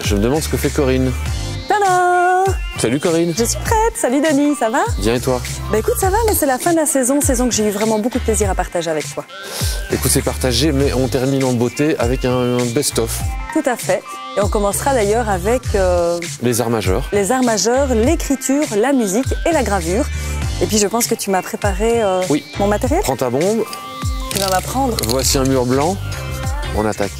Je me demande ce que fait Corinne. Tada! Salut Corinne. Je suis prête. Salut Denis, ça va? Bien et toi? Bah écoute, ça va, mais c'est la fin de la saison que j'ai eu vraiment beaucoup de plaisir à partager avec toi. Écoute, c'est partagé, mais on termine en beauté avec un best-of. Tout à fait. Et on commencera d'ailleurs avec... Les arts majeurs. Les arts majeurs, l'écriture, la musique et la gravure. Et puis je pense que tu m'as préparé oui. Mon matériel. Prends ta bombe. Tu vas m'apprendre. Voici un mur blanc. On attaque.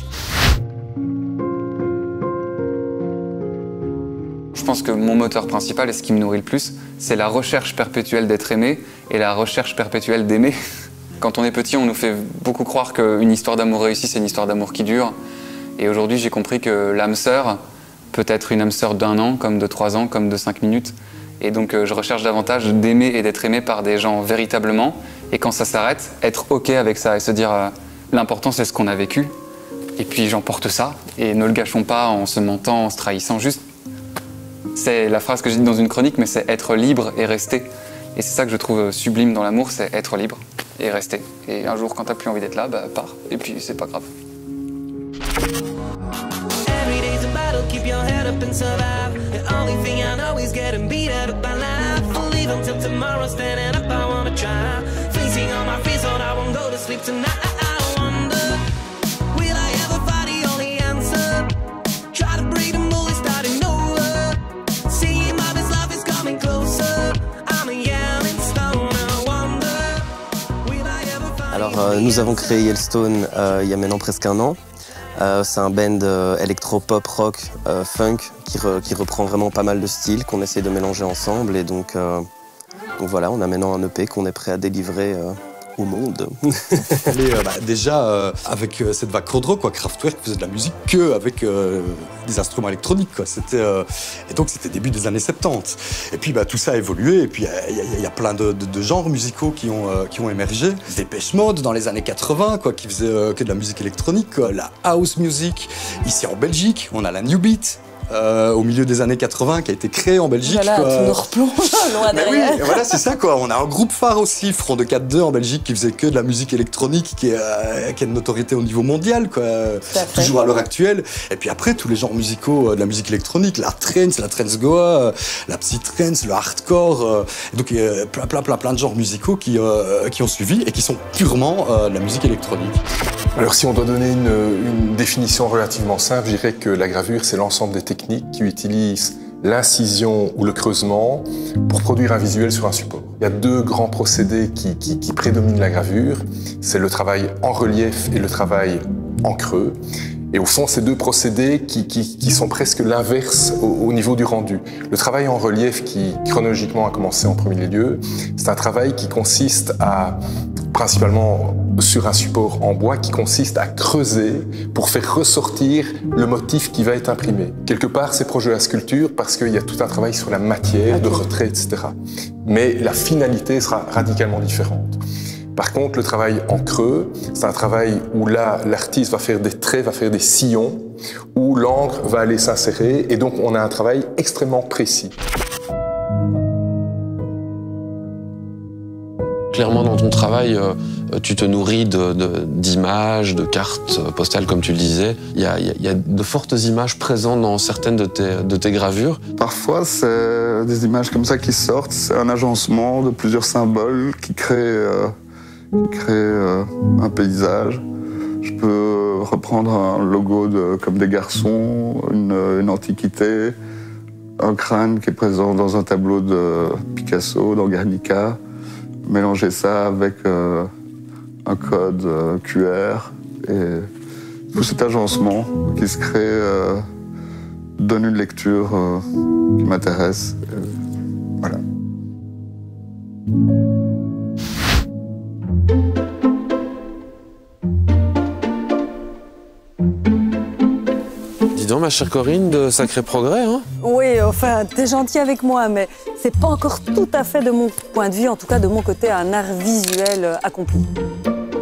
Je pense que mon moteur principal et ce qui me nourrit le plus, c'est la recherche perpétuelle d'être aimé et la recherche perpétuelle d'aimer. Quand on est petit, on nous fait beaucoup croire qu'une histoire d'amour réussie, c'est une histoire d'amour qui dure. Et aujourd'hui, j'ai compris que l'âme sœur peut être une âme sœur d'1 an, comme de 3 ans, comme de 5 minutes. Et donc, je recherche davantage d'aimer et d'être aimé par des gens véritablement. Et quand ça s'arrête, être OK avec ça et se dire l'important, c'est ce qu'on a vécu. Et puis, j'emporte ça. Et ne le gâchons pas en se mentant, en se trahissant. Juste, c'est la phrase que j'ai dit dans une chronique, mais c'est être libre et rester. Et c'est ça que je trouve sublime dans l'amour, c'est être libre et rester. Et un jour, quand t'as plus envie d'être là, bah pars. Et puis, c'est pas grave. Keep your head up and survive. The only thing I know is getting beat up by life. I'll leave until tomorrow, standing up, I wanna try. Facing all my fears, so I won't go to sleep tonight. I wonder, will I ever find the only answer? Try to break the mold, it's starting over. Seeing my best life is coming closer. I'm a yelling stone, I wonder, will I ever find. Alors, nous avons créé Yellowstone il y a maintenant presque 1 an. C'est un band électro-pop, rock, funk qui reprend vraiment pas mal de styles qu'on essaie de mélanger ensemble. Et donc voilà, on a maintenant un EP qu'on est prêt à délivrer au monde. Déjà, avec cette vague crowd rock, Kraftwerk faisait de la musique qu'avec des instruments électroniques. Et donc c'était début des années 70. Et puis tout ça a évolué. Et puis il y a plein de genres musicaux qui ont émergé. Depeche Mode dans les années 80, qui faisait que de la musique électronique. La house music. Ici en Belgique, on a la New Beat. Au milieu des années 80 qui a été créé en Belgique. Voilà, tu nous replonges loin derrière. Oui, voilà, c'est ça On a un groupe phare aussi, Front de 4-2 en Belgique, qui faisait que de la musique électronique, qui a une notoriété au niveau mondial, toujours à l'heure actuelle. Et puis après, tous les genres musicaux de la musique électronique, la trance goa, la psytrance, le hardcore. Donc il y a plein de genres musicaux qui ont suivi et qui sont purement de la musique électronique. Alors si on doit donner une définition relativement simple, je dirais que la gravure, c'est l'ensemble des techniques qui utilisent l'incision ou le creusement pour produire un visuel sur un support. Il y a 2 grands procédés qui prédominent la gravure, c'est le travail en relief et le travail en creux. Et au fond, ces 2 procédés qui sont presque l'inverse au niveau du rendu. Le travail en relief qui, chronologiquement, a commencé en premier lieu, c'est un travail qui consiste principalement sur un support en bois, qui consiste à creuser pour faire ressortir le motif qui va être imprimé. Quelque part, c'est proche de la sculpture parce qu'il y a tout un travail sur la matière, de retrait, etc. Mais la finalité sera radicalement différente. Par contre, le travail en creux, c'est un travail où là, l'artiste va faire des traits, va faire des sillons, où l'encre va aller s'insérer, et donc on a un travail extrêmement précis. Clairement, dans ton travail, tu te nourris d'images, de cartes postales, comme tu le disais. Il y a de fortes images présentes dans certaines de tes gravures. Parfois, c'est des images comme ça qui sortent. C'est un agencement de plusieurs symboles qui crée un paysage. Je peux reprendre un logo comme des garçons, une antiquité, un crâne qui est présent dans un tableau de Picasso, dans Guernica. Mélanger ça avec un code QR et tout cet agencement qui se crée donne une lecture qui m'intéresse. Voilà. Dis donc, ma chère Corinne, de sacrés progrès, hein? Oui, enfin, t'es gentil avec moi, mais c'est pas encore tout à fait de mon point de vue, en tout cas de mon côté, un art visuel accompli.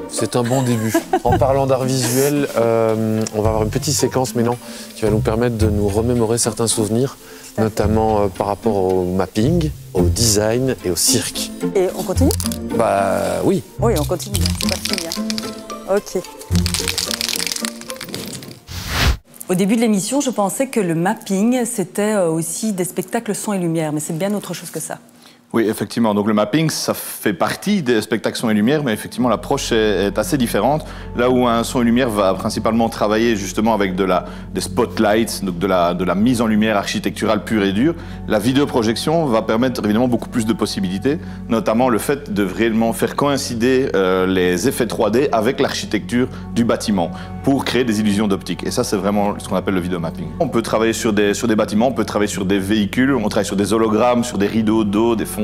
C'est un bon début. En parlant d'art visuel, on va avoir une petite séquence maintenant qui va nous permettre de nous remémorer certains souvenirs, notamment par rapport au mapping, au design et au cirque. Et on continue? Bah oui. Oui, on continue, c'est pas fini. Ok. Au début de l'émission, je pensais que le mapping, c'était aussi des spectacles son et lumière, mais c'est bien autre chose que ça. Oui, effectivement. Donc le mapping, ça fait partie des spectacles son et lumière, mais effectivement l'approche est assez différente. Là où un son et lumière va principalement travailler justement avec des spotlights, donc de la mise en lumière architecturale pure et dure, la vidéoprojection va permettre évidemment beaucoup plus de possibilités, notamment le fait de vraiment faire coïncider les effets 3D avec l'architecture du bâtiment pour créer des illusions d'optique. Et ça, c'est vraiment ce qu'on appelle le vidéomapping. On peut travailler sur des bâtiments, on peut travailler sur des véhicules, on travaille sur des hologrammes, sur des rideaux d'eau, des fontaines.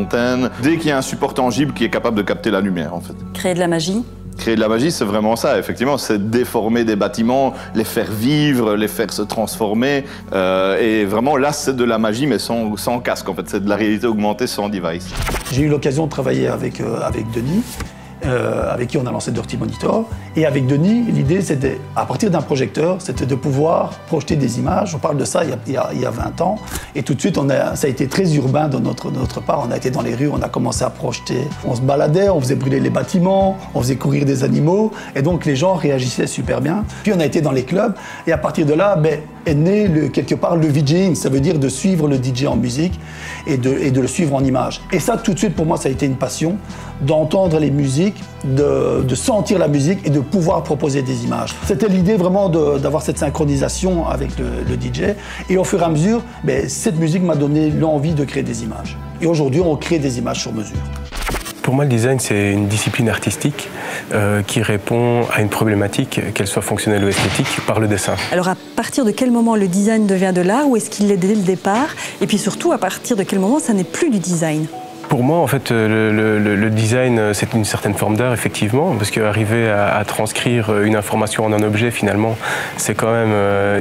Dès qu'il y a un support tangible qui est capable de capter la lumière, en fait. Créer de la magie? Créer de la magie, c'est vraiment ça, effectivement. C'est déformer des bâtiments, les faire vivre, les faire se transformer. Et vraiment, là, c'est de la magie, mais sans casque, en fait. C'est de la réalité augmentée sans device. J'ai eu l'occasion de travailler avec Denis, avec qui on a lancé Dirty Monitor. Et avec Denis, l'idée, c'était, à partir d'un projecteur, c'était de pouvoir projeter des images. On parle de ça il y a 20 ans. Et tout de suite, ça a été très urbain de notre part. On a été dans les rues, on a commencé à projeter. On se baladait, on faisait brûler les bâtiments, on faisait courir des animaux. Et donc, les gens réagissaient super bien. Puis, on a été dans les clubs. Et à partir de là, est né quelque part le VJing. Ça veut dire de suivre le DJ en musique et de le suivre en images. Et ça, tout de suite, pour moi, ça a été une passion d'entendre les musiques, de sentir la musique et de pouvoir proposer des images. C'était l'idée vraiment d'avoir cette synchronisation avec le DJ. Et au fur et à mesure, cette musique m'a donné l'envie de créer des images. Et aujourd'hui, on crée des images sur mesure. Pour moi, le design, c'est une discipline artistique qui répond à une problématique, qu'elle soit fonctionnelle ou esthétique, par le dessin. Alors, à partir de quel moment le design devient de l'art, ou est-ce qu'il l'est dès le départ? Et puis surtout, à partir de quel moment ça n'est plus du design? Pour moi, en fait, le design, c'est une certaine forme d'art, effectivement, parce qu'arriver à transcrire une information en un objet, finalement, c'est quand même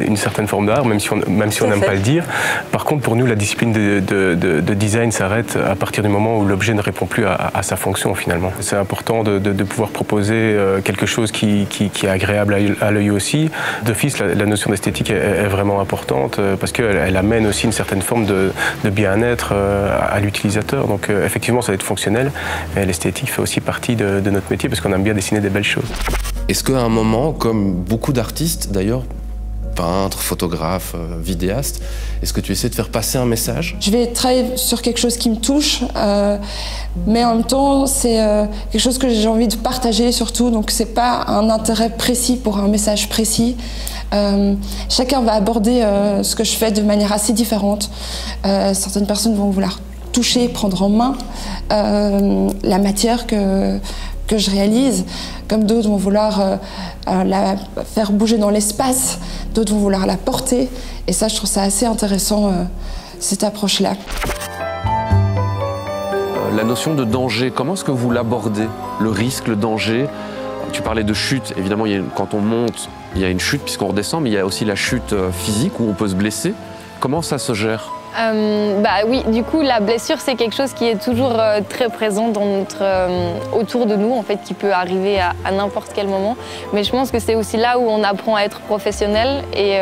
une certaine forme d'art, même si on n'aime pas le dire. Par contre, pour nous, la discipline de design s'arrête à partir du moment où l'objet ne répond plus à sa fonction, finalement. C'est important de pouvoir proposer quelque chose qui est agréable à l'œil aussi. D'office, la notion d'esthétique est vraiment importante, parce qu'elle amène aussi une certaine forme de bien-être à l'utilisateur. Donc, effectivement, ça va être fonctionnel, mais l'esthétique fait aussi partie de notre métier parce qu'on aime bien dessiner des belles choses. Est-ce qu'à un moment, comme beaucoup d'artistes d'ailleurs, peintres, photographes, vidéastes, est-ce que tu essaies de faire passer un message? Je vais travailler sur quelque chose qui me touche, mais en même temps, c'est quelque chose que j'ai envie de partager surtout, donc c'est pas un intérêt précis pour un message précis. Chacun va aborder ce que je fais de manière assez différente. Certaines personnes vont vouloir toucher, prendre en main la matière que je réalise, comme d'autres vont vouloir la faire bouger dans l'espace, d'autres vont vouloir la porter. Et ça, je trouve ça assez intéressant, cette approche-là. La notion de danger, comment est-ce que vous l'abordez? Le risque, le danger? Tu parlais de chute, évidemment, quand on monte, il y a une chute puisqu'on redescend, mais il y a aussi la chute physique où on peut se blesser. Comment ça se gère? Oui, du coup, la blessure, c'est quelque chose qui est toujours très présent autour de nous, en fait, qui peut arriver à n'importe quel moment. Mais je pense que c'est aussi là où on apprend à être professionnel et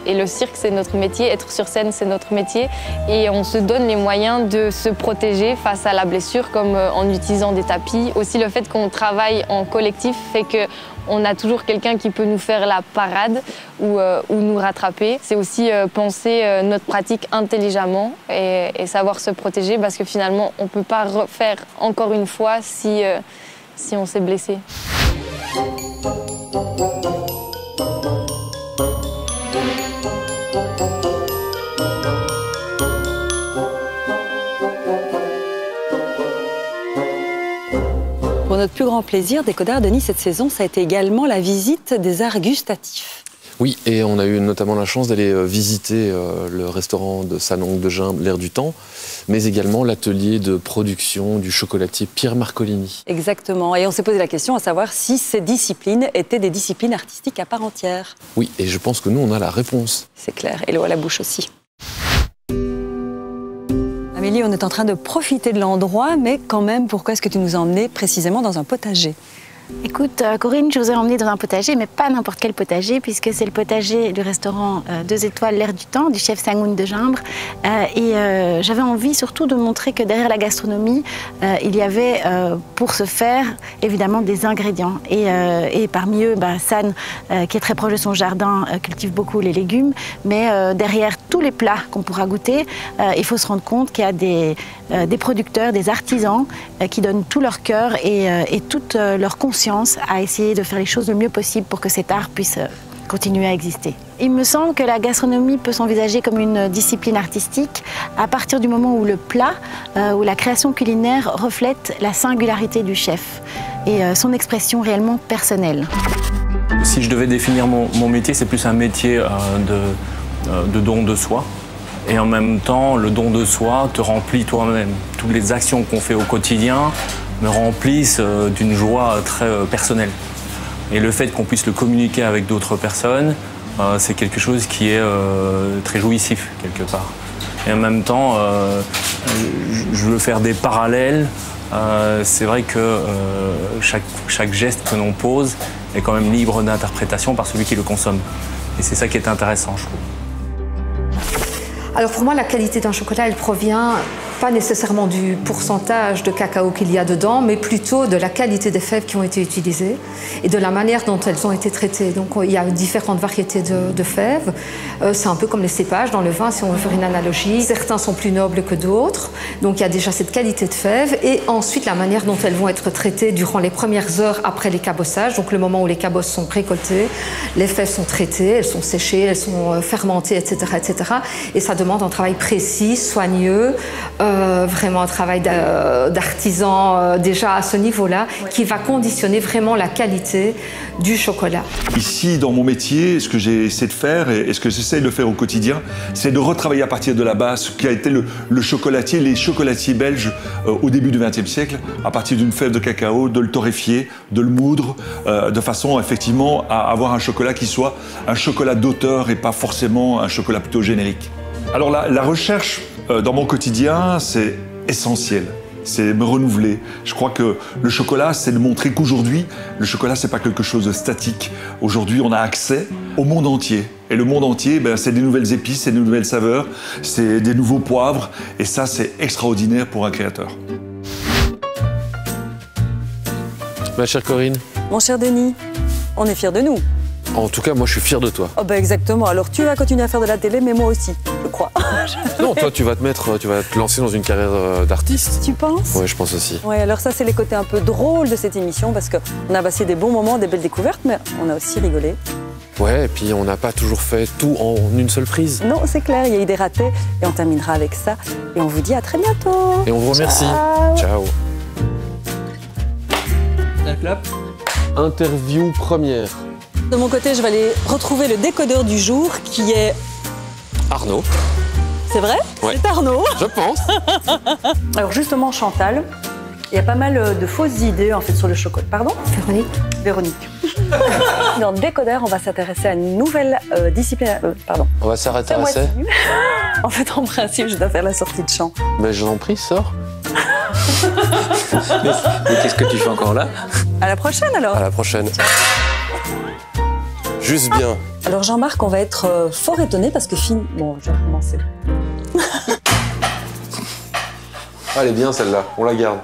le cirque, c'est notre métier, être sur scène, c'est notre métier. Et on se donne les moyens de se protéger face à la blessure, comme en utilisant des tapis. Aussi, le fait qu'on travaille en collectif fait que on a toujours quelqu'un qui peut nous faire la parade ou nous rattraper. C'est aussi penser notre pratique intelligemment et savoir se protéger parce que finalement, on ne peut pas refaire encore une fois si on s'est blessé. Pour notre plus grand plaisir, Décodeur, Denis, cette saison, ça a été également la visite des arts gustatifs. Oui, et on a eu notamment la chance d'aller visiter le restaurant de Sanong de Gimbe, l'Air du Temps, mais également l'atelier de production du chocolatier Pierre Marcolini. Exactement, et on s'est posé la question à savoir si ces disciplines étaient des disciplines artistiques à part entière. Oui, et je pense que nous, on a la réponse. C'est clair, et l'eau à la bouche aussi. Amélie, on est en train de profiter de l'endroit, mais quand même, pourquoi est-ce que tu nous as emmenés précisément dans un potager? Écoute, Corinne, je vous ai emmené dans un potager, mais pas n'importe quel potager, puisque c'est le potager du restaurant 2 étoiles L'Air du Temps, du chef Sangoun de Gimbre. J'avais envie surtout de montrer que derrière la gastronomie, il y avait, pour ce faire, évidemment des ingrédients. Et parmi eux, San, qui est très proche de son jardin, cultive beaucoup les légumes. Mais derrière tous les plats qu'on pourra goûter, il faut se rendre compte qu'il y a des producteurs, des artisans qui donnent tout leur cœur et toute leur conscience à essayer de faire les choses le mieux possible pour que cet art puisse continuer à exister. Il me semble que la gastronomie peut s'envisager comme une discipline artistique à partir du moment où le plat, où la création culinaire reflète la singularité du chef et son expression réellement personnelle. Si je devais définir mon métier, c'est plus un métier de don de soi. Et en même temps, le don de soi te remplit toi-même. Toutes les actions qu'on fait au quotidien me remplissent d'une joie très personnelle. Et le fait qu'on puisse le communiquer avec d'autres personnes, c'est quelque chose qui est très jouissif, quelque part. Et en même temps, je veux faire des parallèles. C'est vrai que chaque geste que l'on pose est quand même libre d'interprétation par celui qui le consomme. Et c'est ça qui est intéressant, je trouve. Alors pour moi, la qualité d'un chocolat, elle provient pas nécessairement du pourcentage de cacao qu'il y a dedans, mais plutôt de la qualité des fèves qui ont été utilisées et de la manière dont elles ont été traitées. Donc il y a différentes variétés de fèves. C'est un peu comme les cépages dans le vin, si on veut faire une analogie. Certains sont plus nobles que d'autres. Donc il y a déjà cette qualité de fèves et ensuite la manière dont elles vont être traitées durant les premières heures après les cabossages. Donc le moment où les cabosses sont récoltées, les fèves sont traitées, elles sont séchées, elles sont fermentées, etc., etc. Et ça demande un travail précis, soigneux, vraiment un travail d'artisan déjà à ce niveau-là, qui va conditionner vraiment la qualité du chocolat. Ici, dans mon métier, ce que j'ai essayé de faire et ce que j'essaie de faire au quotidien, c'est de retravailler à partir de la base ce qui a été le chocolatier, les chocolatiers belges au début du XXe siècle, à partir d'une fève de cacao, de le torréfier, de le moudre, de façon effectivement à avoir un chocolat qui soit un chocolat d'auteur et pas forcément un chocolat plutôt générique. Alors la recherche dans mon quotidien, c'est essentiel. C'est me renouveler. Je crois que le chocolat, c'est de montrer qu'aujourd'hui, le chocolat, c'est pas quelque chose de statique. Aujourd'hui, on a accès au monde entier. Et le monde entier, c'est des nouvelles épices, c'est des nouvelles saveurs, c'est des nouveaux poivres. Et ça, c'est extraordinaire pour un créateur. Ma chère Corinne. Mon cher Denis, on est fiers de nous. En tout cas, moi, je suis fier de toi. Oh exactement. Alors, tu vas continuer à faire de la télé, mais moi aussi, je crois. Non, toi, tu vas te lancer dans une carrière d'artiste. Tu penses? Ouais, je pense aussi. Ouais, alors ça, c'est les côtés un peu drôles de cette émission, parce qu'on a passé des bons moments, des belles découvertes, mais on a aussi rigolé. Ouais, et puis on n'a pas toujours fait tout en une seule prise. Non, c'est clair, il y a eu des ratés, et on terminera avec ça. Et on vous dit à très bientôt. Et on vous remercie. Ciao. Ciao. Un clap. Interview première. De mon côté, je vais aller retrouver le décodeur du jour qui est... Arnaud. C'est vrai? Ouais. C'est Arnaud. Je pense. Alors justement, Chantal, il y a pas mal de fausses idées en fait sur le chocolat. Pardon? Véronique. Dans le décodeur, on va s'intéresser à une nouvelle discipline. Pardon. On va s'arrêter à En fait, en principe, je dois faire la sortie de chant. Ben, je vous en prie, sors. Mais qu'est-ce que tu fais encore là? À la prochaine alors. À la prochaine. Juste bien. Alors Jean-Marc, on va être fort étonné parce que Bon, je vais recommencer. Elle est bien celle-là, on la garde.